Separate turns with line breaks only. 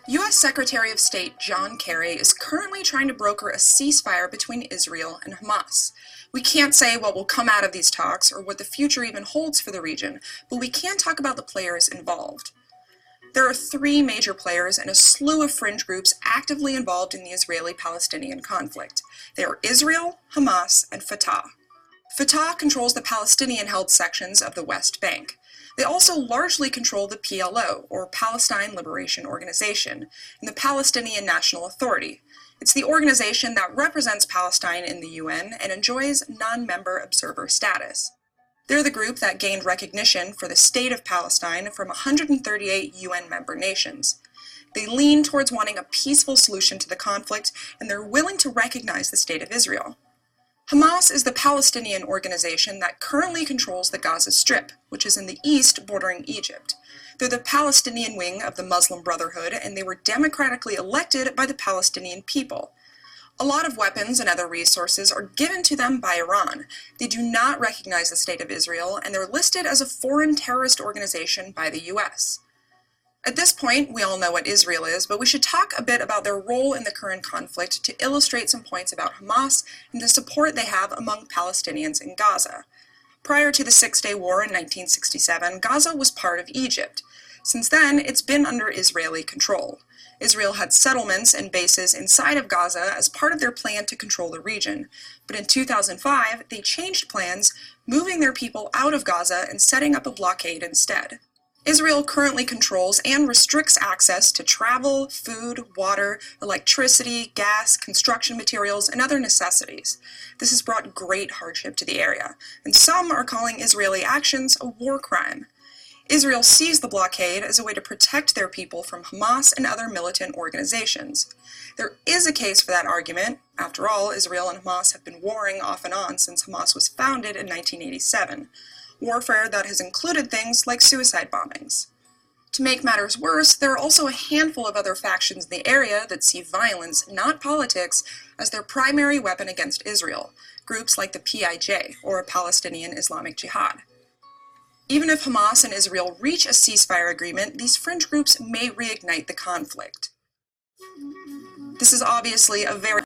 U.S. Secretary of State John Kerry is currently trying to broker a ceasefire between Israel and Hamas. We can't say what will come out of these talks or what the future even holds for the region, but we can talk about the players involved. There are three major players and a slew of fringe groups actively involved in the Israeli-Palestinian conflict. They are Israel, Hamas, and Fatah. Fatah controls the Palestinian-held sections of the West Bank. They also largely control the PLO, or Palestine Liberation Organization, and the Palestinian National Authority. It's the organization that represents Palestine in the UN and enjoys non-member observer status. They're the group that gained recognition for the State of Palestine from 138 UN member nations. They lean towards wanting a peaceful solution to the conflict, and they're willing to recognize the State of Israel. Hamas is the Palestinian organization that currently controls the Gaza Strip, which is in the east bordering Egypt. They're the Palestinian wing of the Muslim Brotherhood, and they were democratically elected by the Palestinian people. A lot of weapons and other resources are given to them by Iran. They do not recognize the State of Israel, and they're listed as a foreign terrorist organization by the US. At this point, we all know what Israel is, but we should talk a bit about their role in the current conflict to illustrate some points about Hamas and the support they have among Palestinians in Gaza. Prior to the Six-Day War in 1967, Gaza was part of Egypt. Since then, it's been under Israeli control. Israel had settlements and bases inside of Gaza as part of their plan to control the region. But in 2005, they changed plans, moving their people out of Gaza and setting up a blockade instead. Israel currently controls and restricts access to travel, food, water, electricity, gas, construction materials, and other necessities. This has brought great hardship to the area, and some are calling Israeli actions a war crime. Israel sees the blockade as a way to protect their people from Hamas and other militant organizations. There is a case for that argument. After all, Israel and Hamas have been warring off and on since Hamas was founded in 1987. Warfare that has included things like suicide bombings. To make matters worse, there are also a handful of other factions in the area that see violence, not politics, as their primary weapon against Israel, groups like the PIJ, or Palestinian Islamic Jihad. Even if Hamas and Israel reach a ceasefire agreement, these fringe groups may reignite the conflict. This is obviously a very